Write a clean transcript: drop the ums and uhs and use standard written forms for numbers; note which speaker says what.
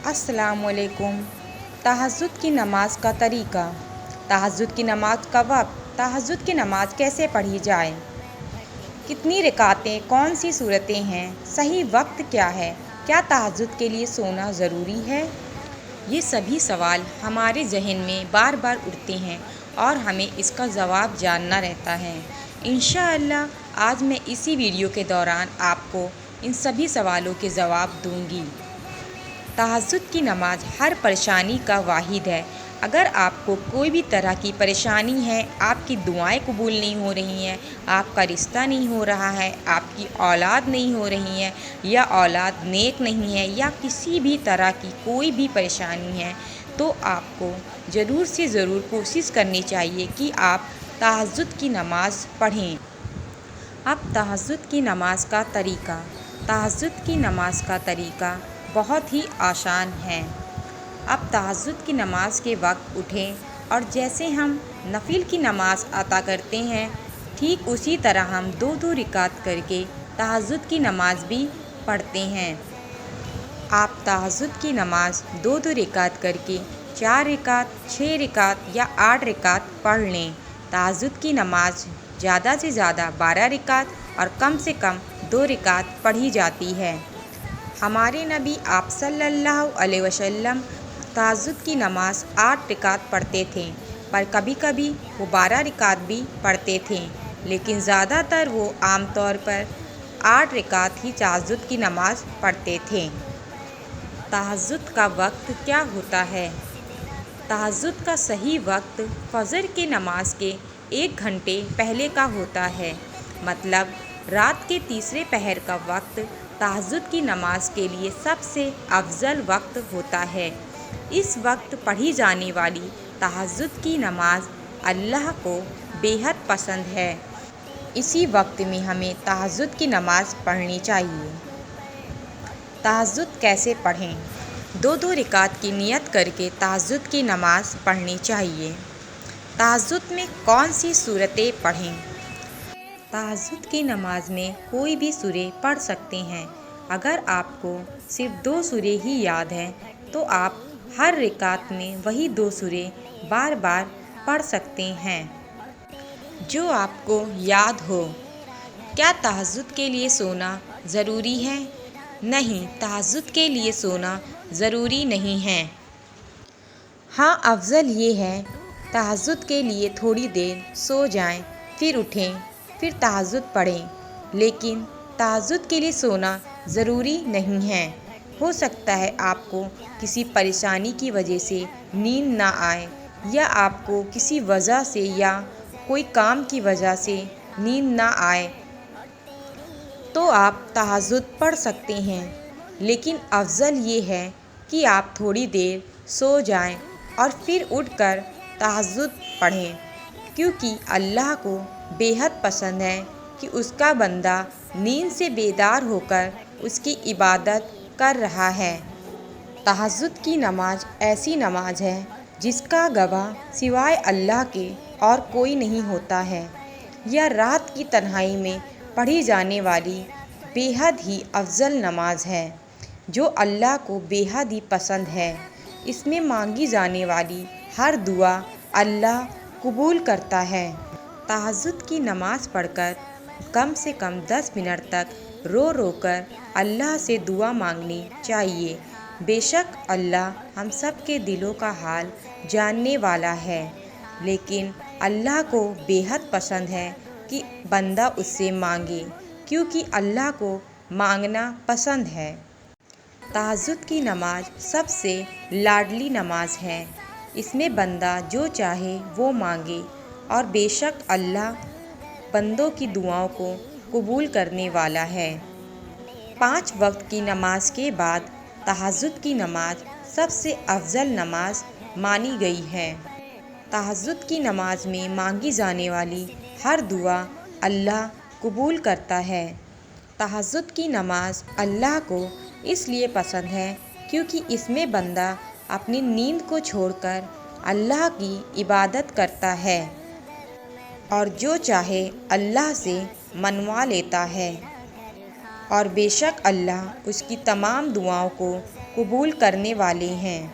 Speaker 1: السلام علیکم۔ تہجد کی نماز کا طریقہ، تہجد کی نماز کا وقت، تہجد کی نماز کیسے پڑھی جائے، کتنی رکعتیں، کون سی صورتیں ہیں، صحیح وقت کیا ہے، کیا تہجد کے لیے سونا ضروری ہے؟ یہ سبھی سوال ہمارے ذہن میں بار بار اٹھتے ہیں اور ہمیں اس کا جواب جاننا رہتا ہے۔ انشاءاللہ آج میں اسی ویڈیو کے دوران آپ کو ان سبھی سوالوں کے جواب دوں گی۔ تہجد کی نماز ہر پریشانی کا واحد ہے۔ اگر آپ کو کوئی بھی طرح کی پریشانی ہے، آپ کی دعائیں قبول نہیں ہو رہی ہیں، آپ کا رشتہ نہیں ہو رہا ہے، آپ کی اولاد نہیں ہو رہی ہے یا اولاد نیک نہیں ہے یا کسی بھی طرح کی کوئی بھی پریشانی ہے، تو آپ کو ضرور سے ضرور کوشش کرنی چاہیے کہ آپ تہجد کی نماز پڑھیں۔ اب تہجد کی نماز کا طریقہ۔ تہجد کی نماز کا طریقہ بہت ہی آسان ہے۔ اب تہجد کی نماز کے وقت اٹھیں اور جیسے ہم نفل کی نماز ادا کرتے ہیں، ٹھیک اسی طرح ہم 2 رکعت کر کے تہجد کی نماز بھی پڑھتے ہیں۔ آپ تہجد کی نماز 2 رکعت کر کے 4 رکعت، 6 رکعت یا 8 رکعت پڑھ لیں۔ تہجد کی نماز زیادہ سے زیادہ 12 رکعت اور کم سے کم 2 رکعت پڑھی جاتی ہے۔ ہمارے نبی آپ صلی اللہ علیہ وسلم تہجد کی نماز 8 رکعت پڑھتے تھے، پر کبھی کبھی وہ 12 رکعت بھی پڑھتے تھے، لیکن زیادہ تر وہ عام طور پر 8 رکعت ہی تہجد کی نماز پڑھتے تھے۔ تہجد کا وقت کیا ہوتا ہے؟ تہجد کا صحیح وقت فجر کی نماز کے 1 گھنٹے پہلے کا ہوتا ہے، مطلب رات کے تیسرے پہر کا وقت تہجد کی نماز کے لیے سب سے افضل وقت ہوتا ہے۔ اس وقت پڑھی جانے والی تہجد کی نماز اللہ کو بے حد پسند ہے۔ اسی وقت میں ہمیں تہجد کی نماز پڑھنی چاہیے۔ تہجد کیسے پڑھیں؟ 2 رکعت کی نیت کر کے تہجد کی نماز پڑھنی چاہیے۔ تہجد میں کون سی صورتیں پڑھیں؟ تہجد کی نماز میں کوئی بھی سورہ پڑھ سکتے ہیں۔ اگر آپ کو صرف 2 سورے ہی یاد ہیں تو آپ ہر رکعت میں وہی 2 سورے بار بار پڑھ سکتے ہیں جو آپ کو یاد ہو۔ کیا تہجد کے لیے سونا ضروری ہے؟ نہیں، تہجد کے لیے سونا ضروری نہیں ہے۔ ہاں، افضل یہ ہے تہجد کے لیے تھوڑی دیر سو جائیں، پھر اٹھیں، پھر تہجد پڑھیں، لیکن تہجد کے لیے سونا ضروری نہیں ہے۔ ہو سکتا ہے آپ کو کسی پریشانی کی وجہ سے نیند نہ آئے یا آپ کو کسی وجہ سے یا کوئی کام کی وجہ سے نیند نہ آئے تو آپ تہجد پڑھ سکتے ہیں، لیکن افضل یہ ہے کہ آپ تھوڑی دیر سو جائیں اور پھر اٹھ کر تہجد پڑھیں، کیونکہ اللہ کو بے حد پسند ہے کہ اس کا بندہ نیند سے بیدار ہو کر اس کی عبادت کر رہا ہے۔ تہجد کی نماز ایسی نماز ہے جس کا گواہ سوائے اللہ کے اور کوئی نہیں ہوتا ہے۔ یہ رات کی تنہائی میں پڑھی جانے والی بے حد ہی افضل نماز ہے جو اللہ کو بے حد ہی پسند ہے۔ اس میں مانگی جانے والی ہر دعا اللہ قبول کرتا ہے۔ تہجد کی نماز پڑھ کر کم سے کم 10 منٹ تک رو رو کر اللہ سے دعا مانگنی چاہیے۔ بے شک اللہ ہم سب کے دلوں کا حال جاننے والا ہے، لیکن اللہ کو بے حد پسند ہے کہ بندہ اس سے مانگے، کیونکہ اللہ کو مانگنا پسند ہے۔ تہجد کی نماز سب سے لاڈلی نماز ہے۔ اس میں بندہ جو چاہے وہ مانگے اور بے شک اللہ بندوں کی دعاؤں کو قبول کرنے والا ہے۔ 5 وقت کی نماز کے بعد تہجد کی نماز سب سے افضل نماز مانی گئی ہے۔ تہجد کی نماز میں مانگی جانے والی ہر دعا اللہ قبول کرتا ہے۔ تہجد کی نماز اللہ کو اس لیے پسند ہے کیونکہ اس میں بندہ اپنی نیند کو چھوڑ کر اللہ کی عبادت کرتا ہے اور جو چاہے اللہ سے منوا لیتا ہے اور بے شک اللہ اس کی تمام دعاؤں کو قبول کرنے والے ہیں۔